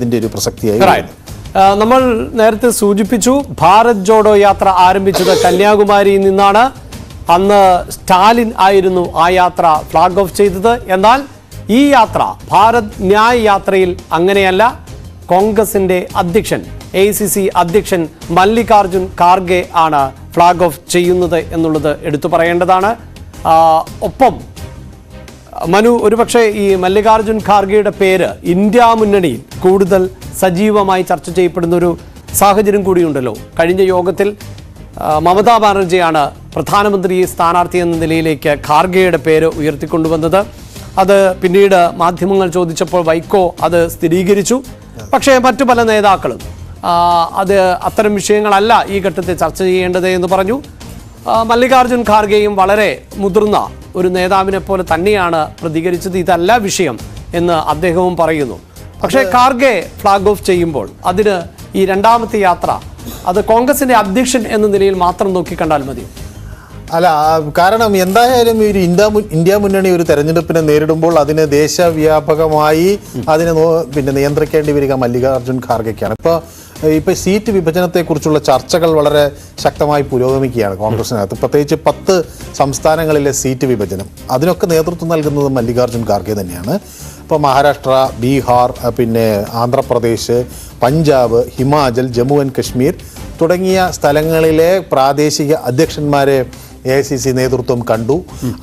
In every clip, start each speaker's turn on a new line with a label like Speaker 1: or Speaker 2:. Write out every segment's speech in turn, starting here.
Speaker 1: ഇതിന്റെ ഒരു പ്രസക്തിയായി
Speaker 2: നമ്മൾ നേരത്തെ സൂചിപ്പിച്ചു ഭാരത് ജോഡോ യാത്ര ആരംഭിച്ചത് കന്യാകുമാരിയിൽ നിന്നാണ്. അന്ന് സ്റ്റാലിൻ ആയിരുന്നു ആ യാത്ര ഫ്ലാഗ് ഓഫ് ചെയ്തത്. എന്നാൽ ഈ യാത്ര ഭാരത് ന്യായ് യാത്രയിൽ അങ്ങനെയല്ല. കോൺഗ്രസിന്റെ അധ്യക്ഷൻ AICC അധ്യക്ഷൻ മല്ലികാർജുൻ ഖാർഗെ ആണ് ഫ്ലാഗ് ഓഫ് ചെയ്യുന്നത് എന്നുള്ളത് എടുത്തു പറയേണ്ടതാണ്. ഒപ്പം മനു, ഒരുപക്ഷെ ഈ മല്ലികാർജുൻ ഖാർഗെയുടെ പേര് ഇന്ത്യ മുന്നണിയിൽ കൂടുതൽ സജീവമായി ചർച്ച ചെയ്യപ്പെടുന്ന ഒരു സാഹചര്യം കൂടിയുണ്ടല്ലോ. കഴിഞ്ഞ യോഗത്തിൽ മമതാ ബാനർജിയാണ് പ്രധാനമന്ത്രി സ്ഥാനാർത്ഥി എന്ന നിലയിലേക്ക് ഖാർഗെയുടെ പേര് ഉയർത്തിക്കൊണ്ടുവന്നത്. അത് പിന്നീട് മാധ്യമങ്ങൾ ചോദിച്ചപ്പോൾ വൈക്കോ അത് സ്ഥിരീകരിച്ചു. പക്ഷേ മറ്റു പല നേതാക്കളും അത് അത്തരം വിഷയങ്ങളല്ല ഈ ഘട്ടത്തിൽ ചർച്ച ചെയ്യേണ്ടത് എന്ന് പറഞ്ഞു. മല്ലികാർജുൻ ഖാർഗെയും വളരെ മുതിർന്ന ഒരു നേതാവിനെ പോലെ തന്നെയാണ് പ്രതികരിച്ചത്. ഇതല്ല വിഷയം എന്ന് അദ്ദേഹവും പറയുന്നു. പക്ഷേ ഖാർഗെ ഫ്ലാഗ് ഓഫ് ചെയ്യുമ്പോൾ അതിന് ഈ രണ്ടാമത്തെ യാത്ര അത് കോൺഗ്രസിന്റെ അധ്യക്ഷൻ എന്ന നിലയിൽ മാത്രം നോക്കിക്കണ്ടാൽ മതി.
Speaker 1: അല്ല, കാരണം എന്തായാലും ഒരു ഇന്ത്യ മുന്നണി ഒരു തെരഞ്ഞെടുപ്പിനെ നേരിടുമ്പോൾ അതിന് ദേശവ്യാപകമായി അതിനെ നിയന്ത്രിക്കേണ്ടി വരിക മല്ലികാർജുൻ ഖാർഗെക്കാണ്. ഇപ്പോൾ സീറ്റ് വിഭജനത്തെക്കുറിച്ചുള്ള ചർച്ചകൾ വളരെ ശക്തമായി പുരോഗമിക്കുകയാണ് കോൺഗ്രസിനകത്ത്. പ്രത്യേകിച്ച് 10 സംസ്ഥാനങ്ങളിലെ സീറ്റ് വിഭജനം അതിനൊക്കെ നേതൃത്വം നൽകുന്നത് മല്ലികാർജുൻ ഖാർഗെ തന്നെയാണ്. ഇപ്പോൾ മഹാരാഷ്ട്ര, ബീഹാർ, ആന്ധ്രാപ്രദേശ്, പഞ്ചാബ്, ഹിമാചൽ, ജമ്മു ആൻഡ് കശ്മീർ തുടങ്ങിയ സ്ഥലങ്ങളിലെ പ്രാദേശിക അധ്യക്ഷന്മാരെ AICC നേതൃത്വം കണ്ടു.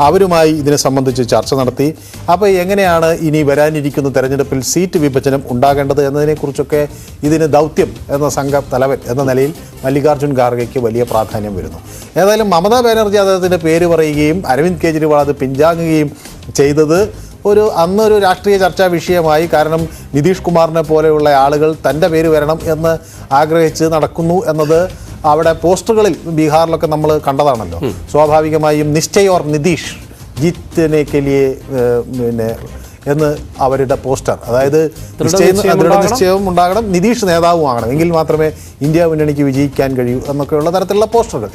Speaker 1: അവരുമായി ഇതിനെ സംബന്ധിച്ച് ചർച്ച നടത്തി. അപ്പോൾ എങ്ങനെയാണ് ഇനി വരാനിരിക്കുന്ന തെരഞ്ഞെടുപ്പിൽ സീറ്റ് വിഭജനം ഉണ്ടാകേണ്ടത് എന്നതിനെക്കുറിച്ചൊക്കെ ഇതിന് ദൗത്യം എന്ന സംഘ തലവൻ എന്ന നിലയിൽ മല്ലികാർജുൻ ഖാർഗെക്ക് വലിയ പ്രാധാന്യം വരുന്നു. ഏതായാലും മമതാ ബാനർജി അദ്ദേഹത്തിൻ്റെ പേര് പറയുകയും അരവിന്ദ് കെജ്രിവാൾ അത് പിൻവാങ്ങുകയും ചെയ്തത് അന്നൊരു രാഷ്ട്രീയ ചർച്ചാ വിഷയമായി. കാരണം നിതീഷ് കുമാറിനെ പോലെയുള്ള ആളുകൾ തൻ്റെ പേര് വരണം എന്ന് ആഗ്രഹിച്ച് നടക്കുന്നു എന്നത് അവിടെ പോസ്റ്ററുകളിൽ ബീഹാറിലൊക്കെ നമ്മൾ കണ്ടതാണല്ലോ. സ്വാഭാവികമായും നിശ്ചയ് ഓർ നിതീഷ് ജീത്തിനെ കെലിയെ എന്ന് അവരുടെ പോസ്റ്റർ, അതായത് നിശ്ചയവും ഉണ്ടാകണം, നിതീഷ് നേതാവും ആകണം, എങ്കിൽ മാത്രമേ ഇന്ത്യ മുന്നണിക്ക് വിജയിക്കാൻ കഴിയൂ എന്നൊക്കെയുള്ള തരത്തിലുള്ള പോസ്റ്ററുകൾ.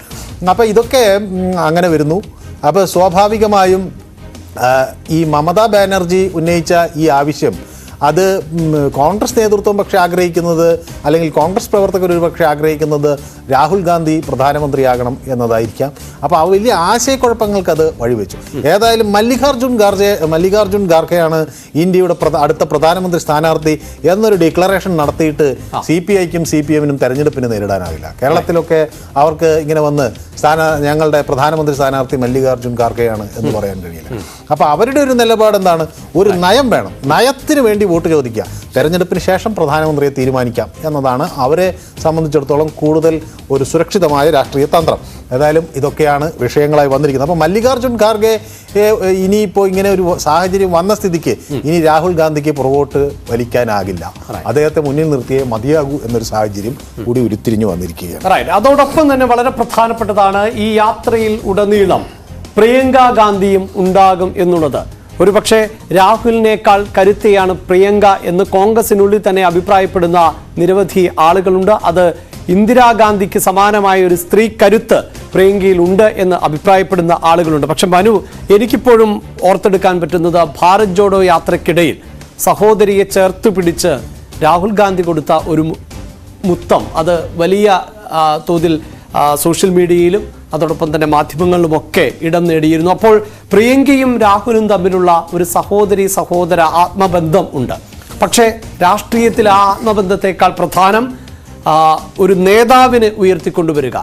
Speaker 1: അപ്പോൾ ഇതൊക്കെ അങ്ങനെ വരുന്നു. അപ്പോൾ സ്വാഭാവികമായും ഈ മമതാ ബാനർജി ഉന്നയിച്ച ഈ ആവശ്യം അത് കോൺഗ്രസ് നേതൃത്വം പക്ഷേ ആഗ്രഹിക്കുന്നത്, അല്ലെങ്കിൽ കോൺഗ്രസ് പ്രവർത്തകർ ഒരു പക്ഷേ ആഗ്രഹിക്കുന്നത് രാഹുൽ ഗാന്ധി പ്രധാനമന്ത്രിയാകണം എന്നതായിരിക്കാം. അപ്പോൾ ആ വലിയ ആശയക്കുഴപ്പങ്ങൾക്ക് അത് വഴിവെച്ചു. ഏതായാലും മല്ലികാർജുൻ ഖാർഗെയാണ് ഇന്ത്യയുടെ അടുത്ത പ്രധാനമന്ത്രി സ്ഥാനാർത്ഥി എന്നൊരു ഡിക്ലറേഷൻ നടത്തിയിട്ട് CPIക്കും CPMനും തെരഞ്ഞെടുപ്പിന് നേരിടാനാവില്ല. കേരളത്തിലൊക്കെ അവർക്ക് ഇങ്ങനെ വന്ന് ഞങ്ങളുടെ പ്രധാനമന്ത്രി സ്ഥാനാർത്ഥി മല്ലികാർജുൻ ഖാർഗെയാണ് എന്ന് പറയാൻ കഴിയില്ല. അപ്പോൾ അവരുടെ ഒരു നിലപാട് എന്താണ്? ഒരു നയം വേണം, നയത്തിന് വേണ്ടി വോട്ട് ചോദിക്കുക, തെരഞ്ഞെടുപ്പിന് ശേഷം പ്രധാനമന്ത്രിയെ തീരുമാനിക്കാം എന്നതാണ് അവരെ സംബന്ധിച്ചിടത്തോളം കൂടുതൽ ഒരു സുരക്ഷിതമായ രാഷ്ട്രീയ തന്ത്രം. ഏതായാലും ഇതൊക്കെയാണ് വിഷയങ്ങളായി വന്നിരിക്കുന്നത്. അപ്പോൾ മല്ലികാർജുൻ ഖാർഗെ ഇനിയിപ്പോൾ ഇങ്ങനെ ഒരു സാഹചര്യം വന്ന സ്ഥിതിക്ക് ഇനി രാഹുൽ ഗാന്ധിക്ക് പുറകോട്ട് വലിക്കാനാകില്ല, അദ്ദേഹത്തെ മുന്നിൽ നിർത്തിയേ മതിയാകൂ എന്നൊരു സാഹചര്യം കൂടി ഉരുത്തിരിഞ്ഞു വന്നിരിക്കുകയാണ്.
Speaker 2: അതോടൊപ്പം തന്നെ വളരെ പ്രധാനപ്പെട്ടതാണ് ഈ യാത്രയിൽ ഉടനീളം പ്രിയങ്ക ഗാന്ധിയും ഉണ്ടാകും എന്നുള്ളത്. ഒരുപക്ഷെ രാഹുലിനേക്കാൾ കരുത്തയാണ് പ്രിയങ്ക എന്ന് കോൺഗ്രസിനുള്ളിൽ തന്നെ അഭിപ്രായപ്പെടുന്ന നിരവധി ആളുകളുണ്ട്. അത് ഇന്ദിരാഗാന്ധിക്ക് സമാനമായ ഒരു സ്ത്രീ കരുത്ത് പ്രിയങ്കയിൽ ഉണ്ട് എന്ന് അഭിപ്രായപ്പെടുന്ന ആളുകളുണ്ട്. പക്ഷെ മനു, എനിക്കിപ്പോഴും ഓർത്തെടുക്കാൻ പറ്റുന്നത് ഭാരത് ജോഡോ യാത്രക്കിടയിൽ സഹോദരിയെ ചേർത്ത് പിടിച്ച് രാഹുൽ ഗാന്ധി കൊടുത്ത ഒരു മുത്തം, അത് വലിയ തോതിൽ സോഷ്യൽ മീഡിയയിലും അതോടൊപ്പം തന്നെ മാധ്യമങ്ങളിലുമൊക്കെ ഇടം നേടിയിരുന്നു. അപ്പോൾ പ്രിയങ്കയും രാഹുലും തമ്മിലുള്ള ഒരു സഹോദര ആത്മബന്ധം ഉണ്ട്. പക്ഷേ രാഷ്ട്രീയത്തിൽ ആ ആത്മബന്ധത്തെക്കാൾ പ്രധാനം ഒരു നേതാവിനെ ഉയർത്തിക്കൊണ്ടുവരിക,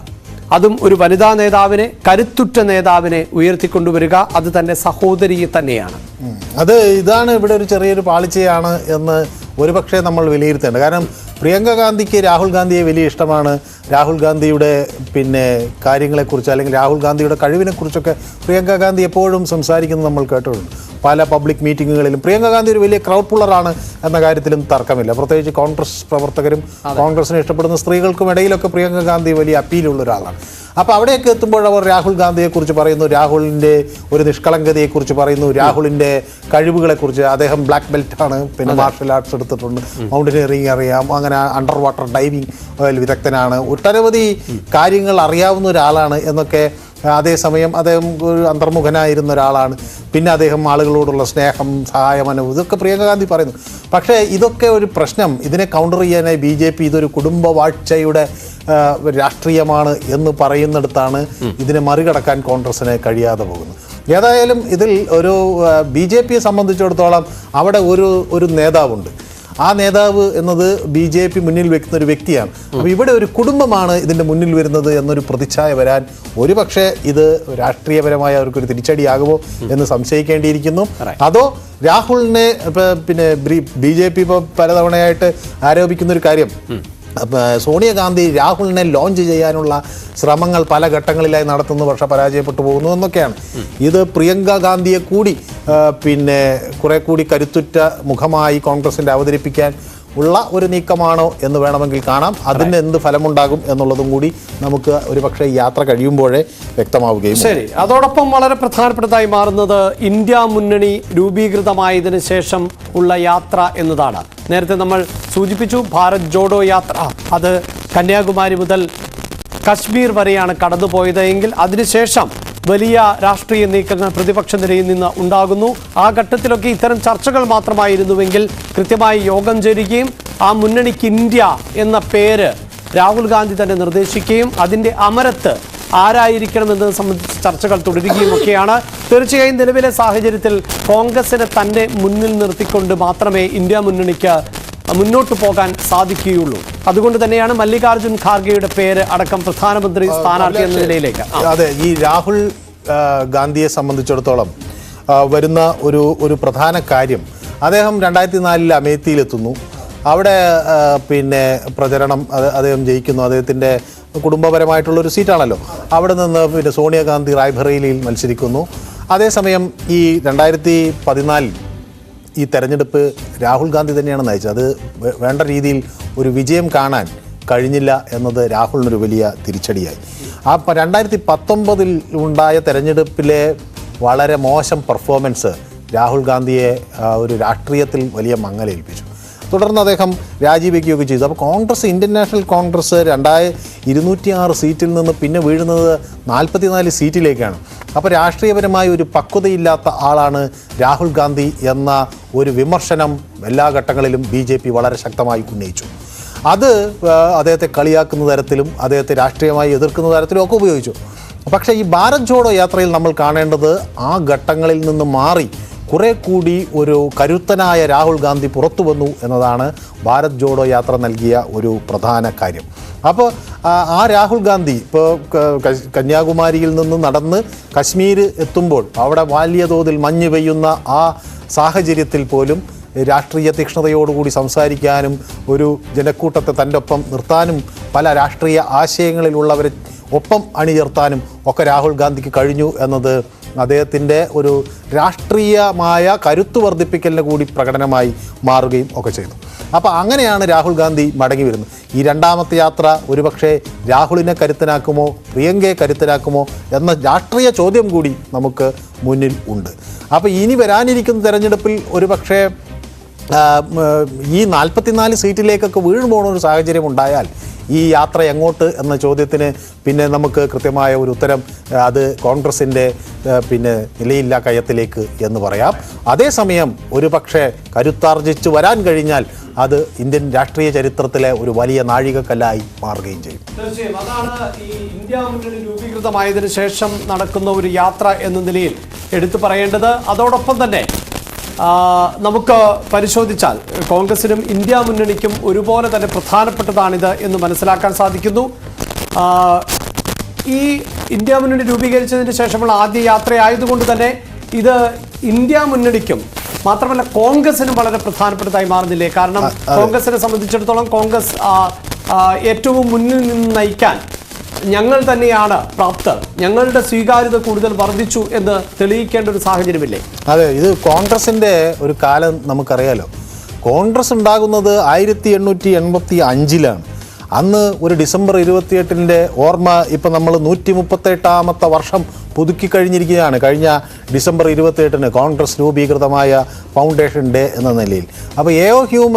Speaker 2: അതും ഒരു വനിതാ നേതാവിനെ, കരുത്തുറ്റ നേതാവിനെ ഉയർത്തിക്കൊണ്ടുവരിക, അത് തന്നെ സഹോദരിയെ തന്നെയാണ്.
Speaker 1: ഇതാണ് ഇവിടെ ഒരു ചെറിയൊരു പാളിച്ചയാണ് എന്ന് ഒരുപക്ഷെ നമ്മൾ വിലയിരുത്തേണ്ടത്. കാരണം പ്രിയങ്ക ഗാന്ധിക്ക് രാഹുൽ ഗാന്ധിയെ വലിയ ഇഷ്ടമാണ്. രാഹുൽ ഗാന്ധിയുടെ കാര്യങ്ങളെക്കുറിച്ച്, അല്ലെങ്കിൽ രാഹുൽ ഗാന്ധിയുടെ കഴിവിനെക്കുറിച്ചൊക്കെ പ്രിയങ്ക ഗാന്ധി എപ്പോഴും സംസാരിക്കുന്നത് നമ്മൾ കേട്ടിട്ടുണ്ട്. പല പബ്ലിക് മീറ്റിങ്ങുകളിലും പ്രിയങ്ക ഗാന്ധി ഒരു വലിയ ക്രൗഡ് പുള്ളറാണ് എന്ന കാര്യത്തിലും തർക്കമില്ല. പ്രത്യേകിച്ച് കോൺഗ്രസ് പ്രവർത്തകരും കോൺഗ്രസിനെ ഇഷ്ടപ്പെടുന്ന സ്ത്രീകൾക്കും ഇടയിലൊക്കെ പ്രിയങ്ക ഗാന്ധി വലിയ അപ്പീലുള്ള ഒരാളാണ്. അപ്പോൾ അവിടെയൊക്കെ എത്തുമ്പോൾ അവർ രാഹുൽ ഗാന്ധിയെക്കുറിച്ച് പറയുന്നു, രാഹുലിൻ്റെ ഒരു നിഷ്കളങ്കതയെക്കുറിച്ച് പറയുന്നു, രാഹുലിൻ്റെ കഴിവുകളെക്കുറിച്ച്. അദ്ദേഹം ബ്ലാക്ക് ബെൽറ്റാണ്, പിന്നെ മാർഷൽ ആർട്സ് എടുത്തിട്ടുണ്ട്, മൗണ്ടനിയറിംഗ് അറിയാം, അങ്ങനെ അണ്ടർ വാട്ടർ ഡൈവിംഗ് വിദഗ്ധനാണ്, ഒട്ടനവധി കാര്യങ്ങൾ അറിയാവുന്ന ഒരാളാണ് എന്നൊക്കെ അതേസമയം അദ്ദേഹം ഒരു അന്തർമുഖനായിരുന്ന ഒരാളാണ്. പിന്നെ അദ്ദേഹം ആളുകളോടുള്ള സ്നേഹം, സഹായമനവും ഇതൊക്കെ പ്രിയങ്ക ഗാന്ധി പറയുന്നു. പക്ഷേ ഇതൊക്കെ ഒരു പ്രശ്നം. ഇതിനെ കൗണ്ടർ ചെയ്യാനായി BJP ഇതൊരു കുടുംബ വാഴ്ചയുടെ രാഷ്ട്രീയമാണ് എന്ന് പറയുന്നിടത്താണ് ഇതിനെ മറികടക്കാൻ കോൺഗ്രസിന് കഴിയാതെ പോകുന്നത്. ഏതായാലും ഇതിൽ ഒരു BJPയെ സംബന്ധിച്ചിടത്തോളം അവിടെ ഒരു നേതാവുണ്ട്. ആ നേതാവ് എന്നത് BJP മുന്നിൽ വെക്കുന്ന ഒരു വ്യക്തിയാണ്. അപ്പോൾ ഇവിടെ ഒരു കുടുംബമാണ് ഇതിൻ്റെ മുന്നിൽ വരുന്നത് എന്നൊരു പ്രതിച്ഛായ വരാൻ ഒരുപക്ഷെ ഇത് രാഷ്ട്രീയപരമായ അവർക്കൊരു തിരിച്ചടിയാകുമോ എന്ന് സംശയിക്കേണ്ടിയിരിക്കുന്നു. അതോ രാഹുലിനെ പിന്നെ BJP ഇപ്പോൾ പലതവണയായിട്ട് ആരോപിക്കുന്ന ഒരു കാര്യം, സോണിയാഗാന്ധി രാഹുലിനെ ലോഞ്ച് ചെയ്യാനുള്ള ശ്രമങ്ങൾ പല ഘട്ടങ്ങളിലായി നടത്തുന്നു, പക്ഷെ പരാജയപ്പെട്ടു പോകുന്നു എന്നൊക്കെയാണ്. ഇത് പ്രിയങ്ക ഗാന്ധിയെ കൂടി പിന്നെ കുറെ കൂടി കരുത്തുറ്റ മുഖമായി കോൺഗ്രസിൻ്റെ അവതരിപ്പിക്കാൻ ഉള്ള ഒരു നീക്കമാണോ എന്ന് വേണമെങ്കിൽ കാണാം. അതിന് എന്ത് ഫലമുണ്ടാകും എന്നുള്ളതും കൂടി നമുക്ക് ഒരുപക്ഷെ യാത്ര കഴിയുമ്പോഴേ വ്യക്തമാവുകയും.
Speaker 2: ശരി, അതോടൊപ്പം വളരെ പ്രധാനപ്പെട്ടതായി മാറുന്നത് ഇന്ത്യ മുന്നണി രൂപീകൃതമായതിനു ശേഷം ഉള്ള യാത്ര എന്നതാണ്. നേരത്തെ നമ്മൾ സൂചിപ്പിച്ചു, ഭാരത് ജോഡോ യാത്ര അത് കന്യാകുമാരി മുതൽ കശ്മീർ വരെയാണ് കടന്നുപോയത് എങ്കിൽ അതിനുശേഷം വലിയ രാഷ്ട്രീയ നീക്കങ്ങൾ പ്രതിപക്ഷ നിരയിൽ നിന്ന് ഉണ്ടാകുന്നു. ആ ഘട്ടത്തിലൊക്കെ ഇത്തരം ചർച്ചകൾ മാത്രമായിരുന്നുവെങ്കിൽ കൃത്യമായി യോഗം ചേരുകയും ആ മുന്നണിക്ക് ഇന്ത്യ എന്ന പേര് രാഹുൽ ഗാന്ധി തന്നെ നിർദ്ദേശിക്കുകയും അതിൻ്റെ അമരത്ത് ആരായിരിക്കണമെന്നത് സംബന്ധിച്ച് ചർച്ചകൾ തുടരുകയും ഒക്കെയാണ്. തീർച്ചയായും നിലവിലെ സാഹചര്യത്തിൽ കോൺഗ്രസിനെ തന്നെ മുന്നിൽ നിർത്തിക്കൊണ്ട് മാത്രമേ ഇന്ത്യ മുന്നണിക്ക് മുന്നോട്ട് പോകാൻ സാധിക്കുകയുള്ളൂ. അതുകൊണ്ട് തന്നെയാണ് മല്ലികാർജുൻ ഖാർഗെയുടെ പേര് അടക്കം പ്രധാനമന്ത്രി സ്ഥാനാർത്ഥി എന്ന നിലയിലേക്ക്.
Speaker 1: അതെ, ഈ രാഹുൽ ഗാന്ധിയെ സംബന്ധിച്ചിടത്തോളം വരുന്ന ഒരു പ്രധാന കാര്യം, അദ്ദേഹം 2004 അമേത്തിയിലെത്തുന്നു. അവിടെ പിന്നെ പ്രചരണം അദ്ദേഹം ജയിക്കുന്നു. അദ്ദേഹത്തിൻ്റെ കുടുംബപരമായിട്ടുള്ളൊരു സീറ്റാണല്ലോ. അവിടെ നിന്ന് പിന്നെ സോണിയാഗാന്ധി റായ്ബറേലിയിൽ മത്സരിക്കുന്നു. അതേസമയം ഈ 2014 ഈ തെരഞ്ഞെടുപ്പ് രാഹുൽ ഗാന്ധി തന്നെയാണ് നയിച്ചത്. അത് വേണ്ട രീതിയിൽ ഒരു വിജയം കാണാൻ കഴിഞ്ഞില്ല എന്നത് രാഹുലിനൊരു വലിയ തിരിച്ചടിയായി. ആ 2019 ഉണ്ടായ തെരഞ്ഞെടുപ്പിലെ വളരെ മോശം പെർഫോമൻസ് രാഹുൽ ഗാന്ധിയെ ഒരു രാഷ്ട്രീയത്തിൽ വലിയ മങ്ങലേൽപ്പിച്ചു. തുടർന്ന് അദ്ദേഹം രാജിവെക്കുകയൊക്കെ ചെയ്തു. അപ്പോൾ കോൺഗ്രസ്, ഇന്ത്യൻ നാഷണൽ കോൺഗ്രസ് 206 സീറ്റിൽ നിന്ന് പിന്നെ വീഴുന്നത് 44 സീറ്റിലേക്കാണ്. അപ്പോൾ രാഷ്ട്രീയപരമായ ഒരു പക്വതയില്ലാത്ത ആളാണ് രാഹുൽ ഗാന്ധി എന്ന ഒരു വിമർശനം എല്ലാ ഘട്ടങ്ങളിലും BJP വളരെ ശക്തമായി ഉന്നയിച്ചു. അത് അദ്ദേഹത്തെ കളിയാക്കുന്ന തരത്തിലും അദ്ദേഹത്തെ രാഷ്ട്രീയമായി എതിർക്കുന്ന തരത്തിലും ഒക്കെ ഉപയോഗിച്ചു. പക്ഷേ ഈ ഭാരത് ജോഡോ യാത്രയിൽ നമ്മൾ കാണേണ്ടത് ആ ഘട്ടങ്ങളിൽ നിന്ന് മാറി കുറെ കൂടി ഒരു കരുത്തനായ രാഹുൽ ഗാന്ധി പുറത്തു വന്നു എന്നതാണ് ഭാരത് ജോഡോ യാത്ര നൽകിയ ഒരു പ്രധാന കാര്യം. അപ്പോൾ ആ രാഹുൽ ഗാന്ധി ഇപ്പോൾ കന്യാകുമാരിയിൽ നിന്ന് നടന്ന് കശ്മീർ എത്തുമ്പോൾ അവിടെ വലിയ തോതിൽ മഞ്ഞ് പെയ്യുന്ന ആ സാഹചര്യത്തിൽ പോലും രാഷ്ട്രീയ തീക്ഷ്ണതയോടുകൂടി സംസാരിക്കാനും ഒരു ജനക്കൂട്ടത്തെ തൻ്റെ ഒപ്പം നിർത്താനും പല രാഷ്ട്രീയ ആശയങ്ങളിലുള്ളവരെ ഒപ്പം അണിചേർത്താനും ഒക്കെ രാഹുൽ ഗാന്ധിക്ക് കഴിഞ്ഞു എന്നത് അദ്ദേഹത്തിൻ്റെ ഒരു രാഷ്ട്രീയമായ കരുത്ത് വർദ്ധിപ്പിക്കലിന് കൂടി പ്രകടനമായി മാറുകയും ഒക്കെ ചെയ്തു. അപ്പോൾ അങ്ങനെയാണ് രാഹുൽ ഗാന്ധി മടങ്ങി വരുന്നത്. ഈ രണ്ടാമത്തെ യാത്ര ഒരുപക്ഷെ രാഹുലിനെ കരുത്തനാക്കുമോ പ്രിയങ്കയെ കരുത്തനാക്കുമോ എന്ന രാഷ്ട്രീയ ചോദ്യം കൂടി നമുക്ക് മുന്നിൽ ഉണ്ട്. അപ്പോൾ ഇനി വരാനിരിക്കുന്ന തെരഞ്ഞെടുപ്പിൽ ഒരുപക്ഷെ ഈ 44 സീറ്റിലേക്കൊക്കെ വീഴുപോകുന്ന സാഹചര്യം ഉണ്ടായാൽ ഈ യാത്ര എങ്ങോട്ട് എന്ന ചോദ്യത്തിന് പിന്നെ നമുക്ക് കൃത്യമായ ഒരു ഉത്തരം അത് കോൺഗ്രസിൻ്റെ പിന്നെ നിലയില്ലാ കയത്തിലേക്ക് എന്ന് പറയാം. അതേസമയം ഒരുപക്ഷെ കരുത്താർജിച്ച് വരാൻ കഴിഞ്ഞാൽ അത് ഇന്ത്യൻ രാഷ്ട്രീയ ചരിത്രത്തിലെ ഒരു വലിയ നാഴികക്കല്ലായി മാറുകയും ചെയ്യും.
Speaker 2: തീർച്ചയായും അതാണ് ഈ ഇന്ത്യ മുന്നണി രൂപീകൃതമായതിനു ശേഷം നടക്കുന്ന ഒരു യാത്ര എന്ന നിലയിൽ എടുത്തു പറയേണ്ടത്. അതോടൊപ്പം തന്നെ നമുക്ക് പരിശോധിച്ചാൽ കോൺഗ്രസിനും ഇന്ത്യ മുന്നണിക്കും ഒരുപോലെ തന്നെ പ്രധാനപ്പെട്ടതാണിത് എന്ന് മനസ്സിലാക്കാൻ സാധിക്കുന്നു. ഈ ഇന്ത്യ മുന്നണി രൂപീകരിച്ചതിന് ശേഷമുള്ള ആദ്യ യാത്രയായതുകൊണ്ട് തന്നെ ഇത് ഇന്ത്യ മുന്നണിക്കും മാത്രമല്ല കോൺഗ്രസിനും വളരെ പ്രധാനപ്പെട്ടതായി മാറുന്നില്ലേ? കാരണം കോൺഗ്രസിനെ സംബന്ധിച്ചിടത്തോളം കോൺഗ്രസ് ഏറ്റവും മുന്നിൽ നിന്ന് നയിക്കാൻ ഞങ്ങൾ തന്നെയാണ് പ്രാപ്തർ, ഞങ്ങളുടെ സ്വീകാര്യത കൂടുതൽ വർദ്ധിച്ചു എന്ന് തെളിയിക്കേണ്ട ഒരു സാഹചര്യമില്ലേ?
Speaker 1: അതെ, ഇത് കോൺഗ്രസിൻ്റെ ഒരു കാലം നമുക്കറിയാലോ. കോൺഗ്രസ് ഉണ്ടാകുന്നത് 1885 അന്ന് ഒരു ഡിസംബർ 28 ഓർമ്മ ഇപ്പം നമ്മൾ 138ാമത്തെ വർഷം പുതുക്കി കഴിഞ്ഞിരിക്കുകയാണ്. കഴിഞ്ഞ ഡിസംബർ 28 കോൺഗ്രസ് രൂപീകൃതമായ ഫൗണ്ടേഷൻ ഡേ എന്ന നിലയിൽ. അപ്പോൾ എ.ഒ. ഹ്യൂം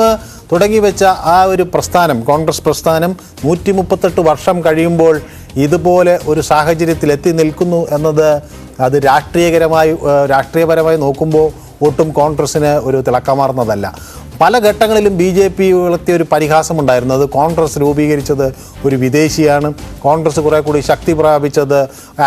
Speaker 1: തുടങ്ങി വെച്ച ആ ഒരു പ്രസ്ഥാനം, കോൺഗ്രസ് പ്രസ്ഥാനം 138 വർഷം കഴിയുമ്പോൾ ഇതുപോലെ ഒരു സാഹചര്യത്തിൽ എത്തി നിൽക്കുന്നു എന്നത് അത് രാഷ്ട്രീയപരമായി നോക്കുമ്പോൾ ഒട്ടും കോൺഗ്രസ്സിന് ഒരു തിളക്കമാർന്നതല്ല. പല ഘട്ടങ്ങളിലും BJP ഉയർത്തിയ ഒരു പരിഹാസമുണ്ടായിരുന്നു. അത് കോൺഗ്രസ് രൂപീകരിച്ചത് ഒരു വിദേശിയാണ്, കോൺഗ്രസ് കുറേ കൂടി ശക്തി പ്രാപിച്ചത്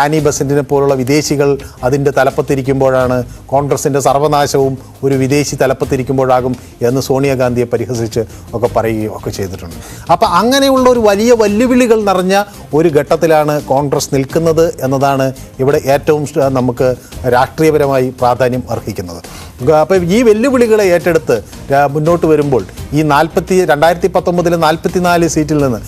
Speaker 1: ആനി ബസന്റിനെ പോലുള്ള വിദേശികൾ അതിൻ്റെ തലപ്പത്തിരിക്കുമ്പോഴാണ്, കോൺഗ്രസിൻ്റെ സർവനാശവും ഒരു വിദേശി തലപ്പത്തിരിക്കുമ്പോഴാകും എന്ന് സോണിയാഗാന്ധിയെ പരിഹസിച്ച് ഒക്കെ പറയുകയും ഒക്കെ ചെയ്തിട്ടുണ്ട്. അപ്പം അങ്ങനെയുള്ള ഒരു വലിയ വെല്ലുവിളികൾ നിറഞ്ഞ ഒരു ഘട്ടത്തിലാണ് കോൺഗ്രസ് നിൽക്കുന്നത് എന്നതാണ് ഇവിടെ ഏറ്റവും നമുക്ക് രാഷ്ട്രീയപരമായി പ്രാധാന്യം അർഹിക്കുന്നത്. അപ്പോൾ ഈ വെല്ലുവിളികളെ ഏറ്റെടുത്ത് മുന്നോട്ട് വരുമ്പോൾ ഈ 2019 44 സീറ്റിൽ നിന്ന്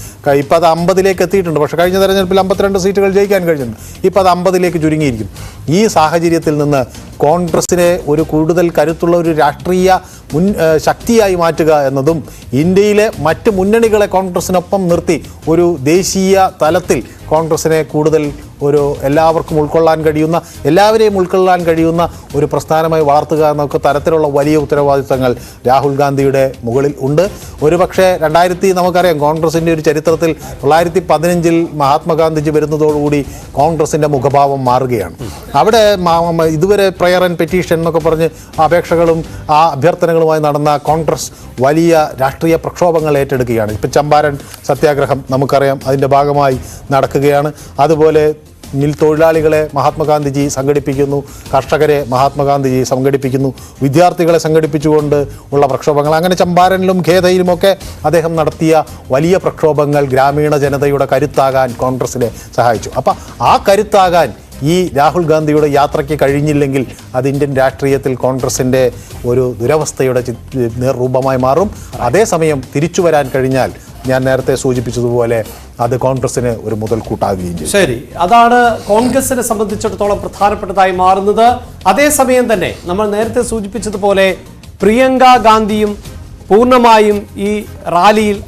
Speaker 1: ഇപ്പോൾ അത് 50 എത്തിയിട്ടുണ്ട്. പക്ഷേ കഴിഞ്ഞ തെരഞ്ഞെടുപ്പിൽ 52 സീറ്റുകൾ ജയിക്കാൻ കഴിഞ്ഞിട്ടുണ്ട്. ഇപ്പോൾ അത് 50 ചുരുങ്ങിയിരിക്കും. ഈ സാഹചര്യത്തിൽ നിന്ന് കോൺഗ്രസിനെ ഒരു കൂടുതൽ കരുത്തുള്ള ഒരു രാഷ്ട്രീയ ശക്തിയായി മാറ്റുക എന്നതും ഇന്ത്യയിലെ മറ്റ് മുന്നണികളെ കോൺഗ്രസിനൊപ്പം നിർത്തി ഒരു ദേശീയ തലത്തിൽ കോൺഗ്രസിനെ കൂടുതൽ ഒരു എല്ലാവരെയും ഉൾക്കൊള്ളാൻ കഴിയുന്ന ഒരു പ്രസ്ഥാനമായി വളർത്തുക എന്നൊക്കെ തരത്തിലുള്ള വലിയ ഉത്തരവാദിത്തങ്ങൾ രാഹുൽ ഗാന്ധിയുടെ മുകളിൽ ഉണ്ട്. ഒരുപക്ഷെ നമുക്കറിയാം കോൺഗ്രസിൻ്റെ ഒരു ചരിത്രത്തിൽ 1915 മഹാത്മാഗാന്ധിജി വരുന്നതോടുകൂടി കോൺഗ്രസിൻ്റെ മുഖഭാവം മാറുകയാണ്. അവിടെ ഇതുവരെ പ്രയർ ആൻഡ് പെറ്റീഷൻ എന്നൊക്കെ പറഞ്ഞ് അപേക്ഷകളും ആ അഭ്യർത്ഥനകളുമായി നടന്ന കോൺഗ്രസ് വലിയ രാഷ്ട്രീയ പ്രക്ഷോഭങ്ങൾ ഏറ്റെടുക്കുകയാണ്. ഇപ്പം ചമ്പാരൻ സത്യാഗ്രഹം നമുക്കറിയാം, അതിൻ്റെ ഭാഗമായി നടക്കുകയാണ്. അതുപോലെ മിൽ തൊഴിലാളികളെ മഹാത്മാഗാന്ധിജി സംഘടിപ്പിക്കുന്നു, കർഷകരെ മഹാത്മാഗാന്ധിജി സംഘടിപ്പിക്കുന്നു, വിദ്യാർത്ഥികളെ സംഘടിപ്പിച്ചുകൊണ്ട് ഉള്ള പ്രക്ഷോഭങ്ങൾ. അങ്ങനെ ചമ്പാരനിലും ഖേദയിലുമൊക്കെ അദ്ദേഹം നടത്തിയ വലിയ പ്രക്ഷോഭങ്ങൾ ഗ്രാമീണ ജനതയുടെ കരുത്താകാൻ കോൺഗ്രസിനെ സഹായിച്ചു. അപ്പം ആ കരുത്താകാൻ ഈ രാഹുൽ ഗാന്ധിയുടെ യാത്രയ്ക്ക് കഴിഞ്ഞില്ലെങ്കിൽ അത് ഇന്ത്യൻ രാഷ്ട്രീയത്തിൽ കോൺഗ്രസിൻ്റെ ഒരു ദുരവസ്ഥയുടെ നേർരൂപമായി മാറും. അതേസമയം തിരിച്ചു വരാൻ കഴിഞ്ഞാൽ ഞാൻ നേരത്തെ സൂചിപ്പിച്ചതുപോലെ അത് കോൺഗ്രസിന് ഒരു മുതൽക്കൂട്ടാകുകയും ചെയ്യും.
Speaker 2: ശരി, അതാണ് കോൺഗ്രസിനെ സംബന്ധിച്ചിടത്തോളം പ്രധാനപ്പെട്ടതായി മാറുന്നത്. അതേസമയം തന്നെ നമ്മൾ നേരത്തെ സൂചിപ്പിച്ചതുപോലെ പ്രിയങ്ക ഗാന്ധിയും പൂർണ്ണമായും ഈ റാലിയിൽ